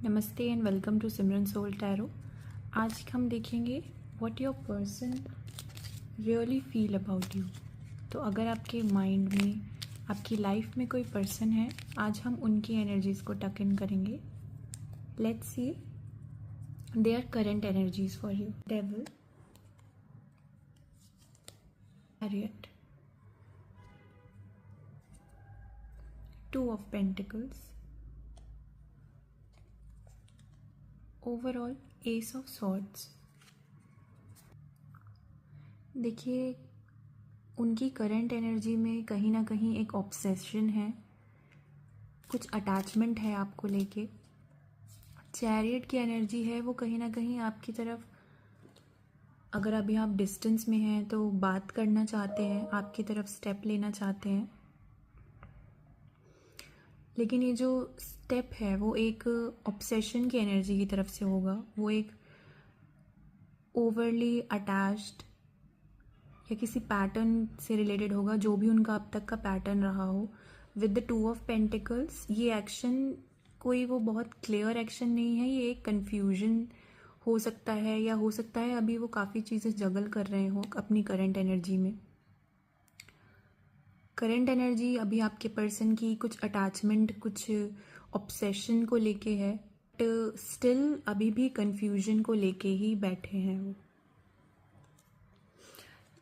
नमस्ते and welcome to Simran soul tarot. आज हम देखेंगे what your person really feel about you. तो अगर आपके माइंड में, आपकी लाइफ में कोई पर्सन है, आज हम उनकी एनर्जीज़ को टक इन करेंगे। Let's see their current energies for you. Devil, chariot, two of pentacles, overall S of swords. देखिए, उनकी करंट एनर्जी में कहीं ना कहीं एक ऑब्सेशन है, कुछ अटैचमेंट है आपको लेके। चैरियट की एनर्जी है, वो कहीं ना कहीं आपकी तरफ, अगर अभी आप डिस्टेंस में हैं तो बात करना चाहते हैं, आपकी तरफ स्टेप लेना चाहते हैं, लेकिन ये जो स्टेप है वो एक ऑब्सेशन की एनर्जी की तरफ से होगा। वो एक ओवरली अटैच्ड या किसी पैटर्न से रिलेटेड होगा, जो भी उनका अब तक का पैटर्न रहा हो। With the two of pentacles, ये एक्शन कोई वो बहुत क्लियर एक्शन नहीं है, ये एक कन्फ्यूजन हो सकता है, या हो सकता है अभी वो काफ़ी चीज़ें जगल कर रहे हो अपनी करंट एनर्जी में। करंट एनर्जी अभी आपके पर्सन की कुछ अटैचमेंट, कुछ ऑब्सेशन को लेके है, बट स्टिल अभी भी कन्फ्यूजन को लेके ही बैठे हैं वो।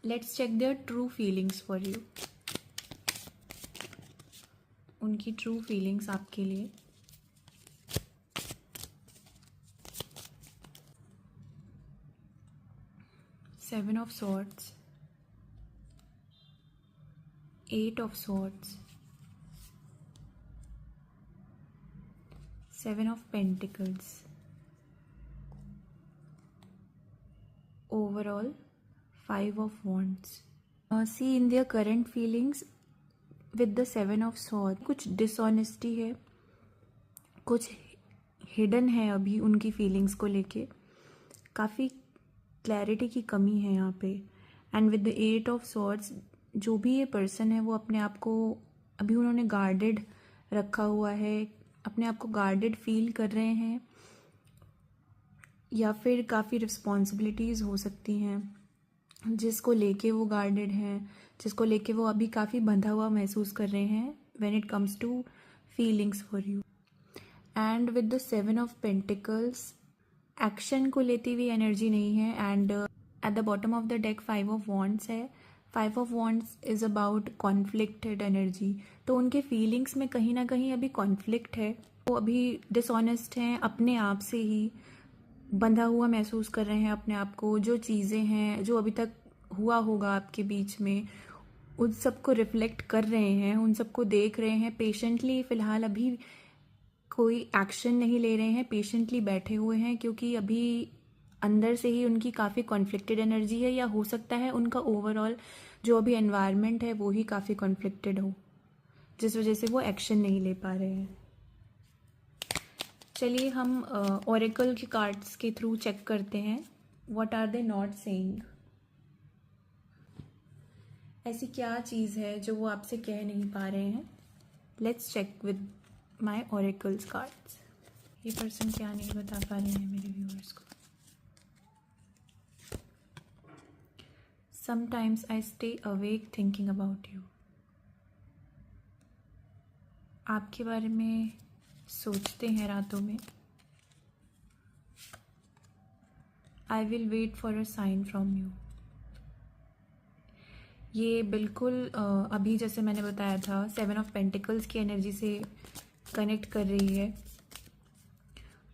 Let's check their true feelings for you. उनकी ट्रू फीलिंग्स आपके लिए। Seven of swords, eight of swords, seven of pentacles, overall five of wands. See, in their current feelings with the seven of swords, कुछ dishonesty है, कुछ hidden है अभी उनकी feelings को लेके, काफ़ी क्लैरिटी की कमी है यहाँ पे। And with the eight of swords, जो भी ये पर्सन है वो अपने आप को अभी उन्होंने गार्डेड रखा हुआ है, अपने आप को गार्डेड फील कर रहे हैं, या फिर काफ़ी रिस्पॉन्सिबिलिटीज़ हो सकती हैं जिसको लेके वो गार्डेड हैं, जिसको लेके वो अभी काफ़ी बंधा हुआ महसूस कर रहे हैं when it comes to feelings for you. And with the seven of pentacles, action को लेती हुई एनर्जी नहीं है। And at the bottom of the deck five of wands है। Five of wands is about conflicted energy. तो उनके feelings में कहीं ना कहीं अभी कॉन्फ्लिक्ट है, वो अभी डिसऑनेस्ट हैं, अपने आप से ही बंधा हुआ महसूस कर रहे हैं अपने आप को। जो चीज़ें हैं, जो अभी तक हुआ होगा आपके बीच में, उन सबको रिफ्लेक्ट कर रहे हैं, उन सबको देख रहे हैं पेशेंटली। फ़िलहाल अभी कोई एक्शन नहीं ले रहे हैं, पेशेंटली बैठे हुए हैं, क्योंकि अभी अंदर से ही उनकी काफ़ी कॉन्फ्लिक्टेड एनर्जी है, या हो सकता है उनका ओवरऑल जो अभी एनवायरनमेंट है वो ही काफ़ी कॉन्फ्लिक्टेड हो, जिस वजह से वो एक्शन नहीं ले पा रहे हैं। चलिए हम ओरेकल के कार्ड्स के थ्रू चेक करते हैं, what are they not saying. ऐसी क्या चीज़ है जो वो आपसे कह नहीं पा रहे हैं। Let's check with my oracles cards. ये पर्सन क्या नहीं बता पा रहे हैं मेरे व्यूअर्स को। Sometimes I stay awake thinking about you. आपके बारे में सोचते हैं रातों में। I will wait for a sign from you. ये बिल्कुल अभी जैसे मैंने बताया था, सेवन ऑफ पेंटिकल्स की एनर्जी से कनेक्ट कर रही है।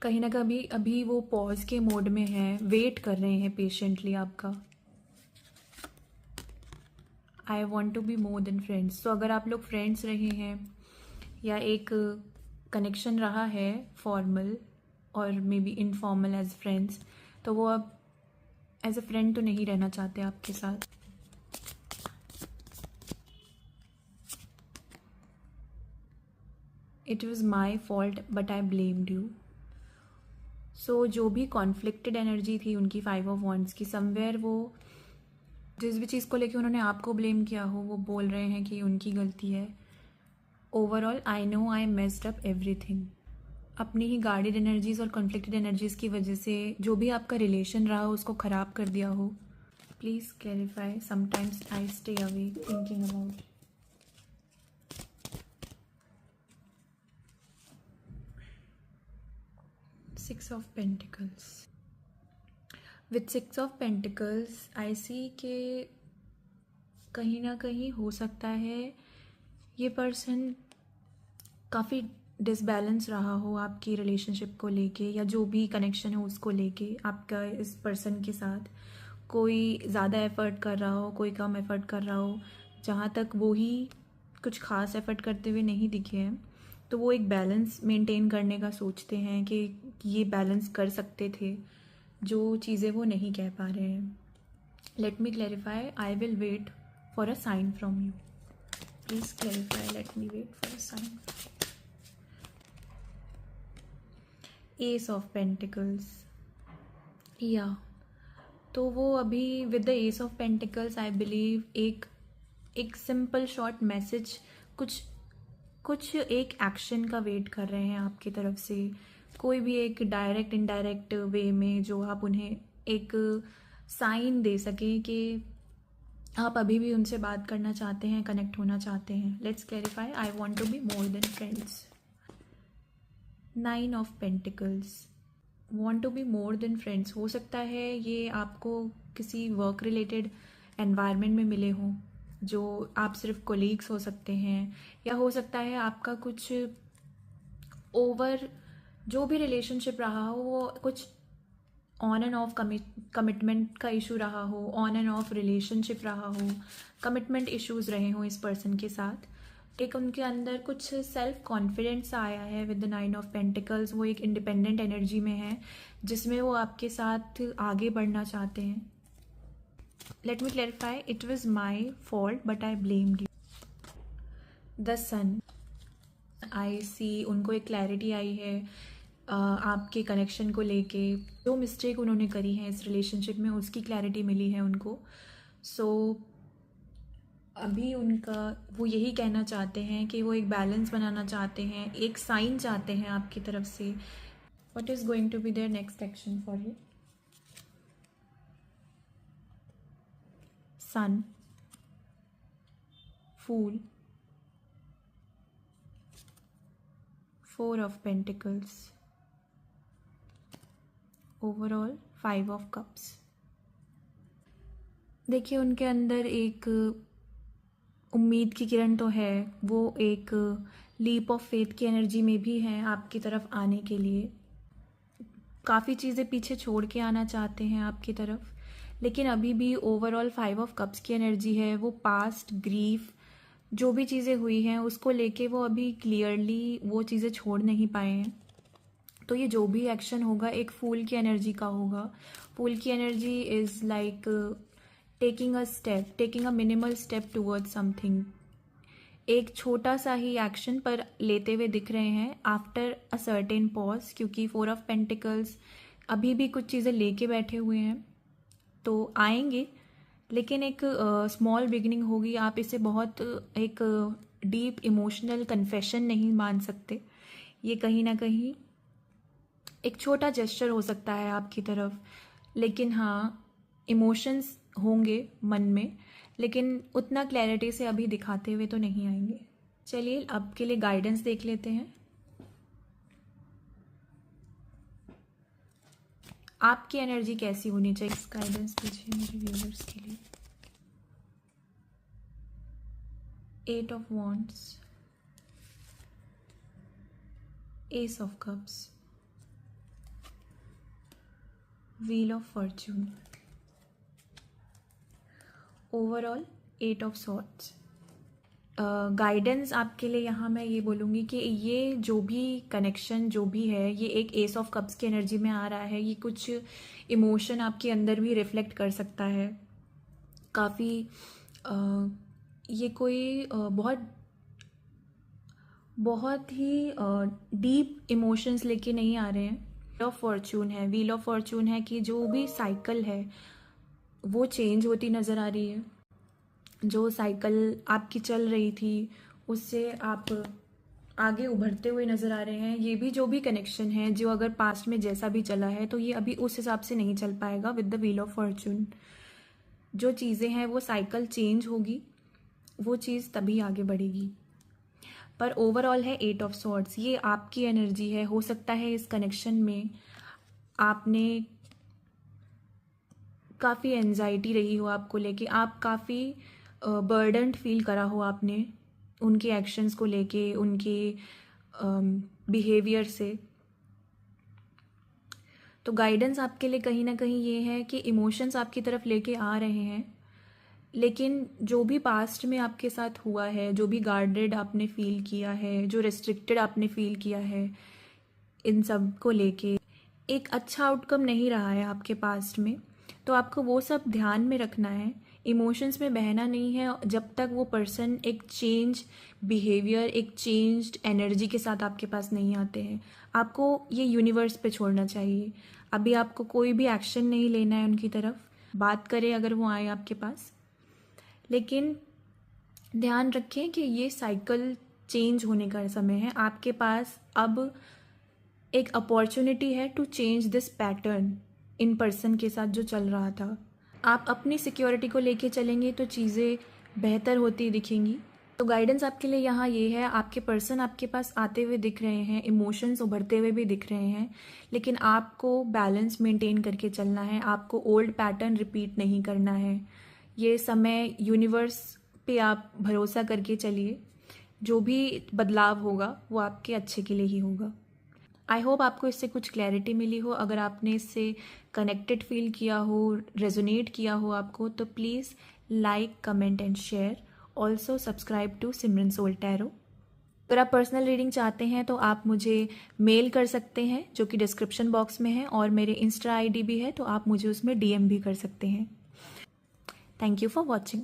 कहीं ना कहीं अभी वो पॉज के मोड में है, वेट कर रहे हैं पेशेंटली आपका। I want to be more than friends. तो अगर आप लोग फ्रेंड्स रहे हैं, या एक कनेक्शन रहा है फॉर्मल और maybe informal as friends, तो वो अब एज अ फ्रेंड तो नहीं रहना चाहते आपके साथ। It was my fault but I blamed you. So जो भी कॉन्फ्लिक्टेड एनर्जी थी उनकी फाइव ऑफ वॉन्ड्स की, समवेयर वो जिस भी चीज़ को लेके उन्होंने आपको ब्लेम किया हो, वो बोल रहे हैं कि उनकी गलती है। Overall I know I messed up everything. अपनी ही गार्डेड एनर्जीज और कॉन्फ्लिक्टेड एनर्जीज की वजह से जो भी आपका रिलेशन रहा हो उसको ख़राब कर दिया हो, please clarify. Sometimes I stay away thinking about. Six of pentacles. With six of pentacles I see के कहीं ना कहीं हो सकता है ये पर्सन काफ़ी डिसबैलेंस रहा हो आपकी रिलेशनशिप को लेके, या जो भी कनेक्शन हो उसको लेके आपका इस पर्सन के साथ. कोई ज़्यादा एफ़र्ट कर रहा हो, कोई कम एफ़र्ट कर रहा हो. जहाँ तक वो ही कुछ ख़ास एफ़र्ट करते हुए नहीं दिखे हैं, तो वो एक बैलेंस मेंटेन करने का सोचते हैं कि ये बैलेंस कर सकते थे, जो चीज़ें वो नहीं कह पा रहे हैं. Let me clarify. I will wait for a sign from you. Please clarify. Let me wait for a sign. Ace of pentacles. या तो वो अभी with the ace of pentacles I believe एक सिंपल शॉर्ट मैसेज, कुछ एक action का wait कर रहे हैं आपकी तरफ से. कोई भी एक डायरेक्ट इनडायरेक्ट वे में जो आप उन्हें एक साइन दे सकें कि आप अभी भी उनसे बात करना चाहते हैं, कनेक्ट होना चाहते हैं. Let's clarify. I want to be more than friends. Nine of pentacles. Want to be more than friends. हो सकता है ये आपको किसी वर्क रिलेटेड एनवायरनमेंट में मिले हों, जो आप सिर्फ कोलीग्स हो सकते हैं, या हो सकता है आपका कुछ ओवर जो भी रिलेशनशिप रहा हो वो कुछ ऑन एंड ऑफ कमिटमेंट का इशू रहा हो, ऑन एंड ऑफ रिलेशनशिप रहा हो, कमिटमेंट इश्यूज रहे हों इस पर्सन के साथ. एक उनके अंदर कुछ सेल्फ कॉन्फिडेंस आया है with the nine of pentacles. वो एक इंडिपेंडेंट एनर्जी में है जिसमें वो आपके साथ आगे बढ़ना चाहते हैं. Let me clarify. It was my fault but I blamed you. The sun. I see उनको एक क्लैरिटी आई है आपके कनेक्शन को लेके. जो मिस्टेक उन्होंने करी है इस रिलेशनशिप में उसकी क्लैरिटी मिली है उनको. सो अभी उनका वो यही कहना चाहते हैं कि वो एक बैलेंस बनाना चाहते हैं, एक साइन चाहते हैं आपकी तरफ से. What is going to be their next action for you? Sun, fool, four of pentacles, overall five of cups. देखिए उनके अंदर एक उम्मीद की किरण तो है, वो एक लीप ऑफ फेथ की एनर्जी में भी हैं आपकी तरफ आने के लिए. काफ़ी चीज़ें पीछे छोड़ के आना चाहते हैं आपकी तरफ, लेकिन अभी भी ओवरऑल फाइव ऑफ कप्स की एनर्जी है. वो पास्ट ग्रीफ जो भी चीज़ें हुई हैं उसको लेके वो अभी क्लियरली वो चीज़ें छोड़ नहीं पाए हैं. तो ये जो भी एक्शन होगा एक फूल की एनर्जी का होगा. फूल की energy is like taking a minimal step towards something. एक छोटा सा ही एक्शन पर लेते हुए दिख रहे हैं आफ्टर अ सर्टेन पॉज, क्योंकि फोर ऑफ पेंटिकल्स अभी भी कुछ चीज़ें लेके बैठे हुए हैं. तो आएंगे, लेकिन एक स्मॉल बिगिनिंग होगी. आप इसे बहुत एक डीप इमोशनल कन्फेशन नहीं मान सकते. ये कहीं ना कहीं एक छोटा जेस्चर हो सकता है आपकी तरफ, लेकिन हाँ इमोशंस होंगे मन में, लेकिन उतना क्लैरिटी से अभी दिखाते हुए तो नहीं आएंगे. चलिए अब के लिए गाइडेंस देख लेते हैं. आपकी एनर्जी कैसी होनी चाहिए? इस गाइडेंस दीजिए मेरे व्यूअर्स के लिए. Eight of wands, ace of cups, wheel of fortune, overall eight of swords. Guidance आपके लिए यहाँ मैं ये बोलूँगी कि ये जो भी कनेक्शन जो भी है ये एक एस ऑफ कप्स की एनर्जी में आ रहा है. ये कुछ इमोशन आपके अंदर भी रिफ्लेक्ट कर सकता है. काफ़ी ये कोई बहुत ही डीप इमोशंस लेके नहीं आ रहे हैं. व्हील ऑफ फॉर्च्यून है. व्हील ऑफ फॉर्च्यून है कि जो भी साइकिल है वो चेंज होती नज़र आ रही है. जो साइकिल आपकी चल रही थी उससे आप आगे उभरते हुए नज़र आ रहे हैं। ये भी जो भी कनेक्शन है, जो अगर पास्ट में जैसा भी चला है, तो ये अभी उस हिसाब से नहीं चल पाएगा with the wheel of Fortune. जो चीज़ें हैं वो साइकिल चेंज होगी, वो चीज़ तभी आगे बढ़ेगी। पर ओवरऑल है 8 ऑफ सॉर्ड्स, ये आपकी एनर्जी है। हो सकता है इस कनेक्शन में आपने काफ़ी एंजाइटी रही हो आपको लेके, आप काफ़ी बर्डन्ड फील करा हो आपने उनके एक्शंस को लेके, उनके बिहेवियर से। तो गाइडेंस आपके लिए कहीं ना कहीं ये है कि इमोशंस आपकी तरफ लेके आ रहे हैं, लेकिन जो भी पास्ट में आपके साथ हुआ है, जो भी गार्डेड आपने फील किया है, जो रेस्ट्रिक्टेड आपने फील किया है, इन सब को लेके एक अच्छा आउटकम नहीं रहा है आपके पास्ट में। तो आपको वो सब ध्यान में रखना है, इमोशंस में बहना नहीं है जब तक वो पर्सन एक चेंज बिहेवियर, एक चेंज्ड एनर्जी के साथ आपके पास नहीं आते हैं। आपको ये यूनिवर्स पे छोड़ना चाहिए। अभी आपको कोई भी एक्शन नहीं लेना है उनकी तरफ, बात करें अगर वो आए आपके पास, लेकिन ध्यान रखें कि ये साइकिल चेंज होने का समय है। आपके पास अब एक अपॉर्चुनिटी है to change this pattern in person के साथ जो चल रहा था। आप अपनी सिक्योरिटी को लेके चलेंगे तो चीज़ें बेहतर होती दिखेंगी। तो गाइडेंस आपके लिए यहाँ ये है, आपके पर्सन आपके पास आते हुए दिख रहे हैं, इमोशंस उभरते हुए भी दिख रहे हैं, लेकिन आपको बैलेंस मेंटेन करके चलना है। आपको ओल्ड पैटर्न रिपीट नहीं करना है। ये समय यूनिवर्स पे आप भरोसा करके चलिए, जो भी बदलाव होगा वो आपके अच्छे के लिए ही होगा। आई होप आपको इससे कुछ क्लैरिटी मिली हो। अगर आपने इससे कनेक्टेड फील किया हो, रेजोनेट किया हो आपको, तो please like, comment and share. Also subscribe to Simran soul tarot. अगर आप पर्सनल रीडिंग चाहते हैं तो आप मुझे मेल कर सकते हैं, जो कि डिस्क्रिप्शन बॉक्स में है, और मेरे इंस्टा आईडी भी है, तो आप मुझे उसमें डीएम भी कर सकते हैं। Thank you for watching.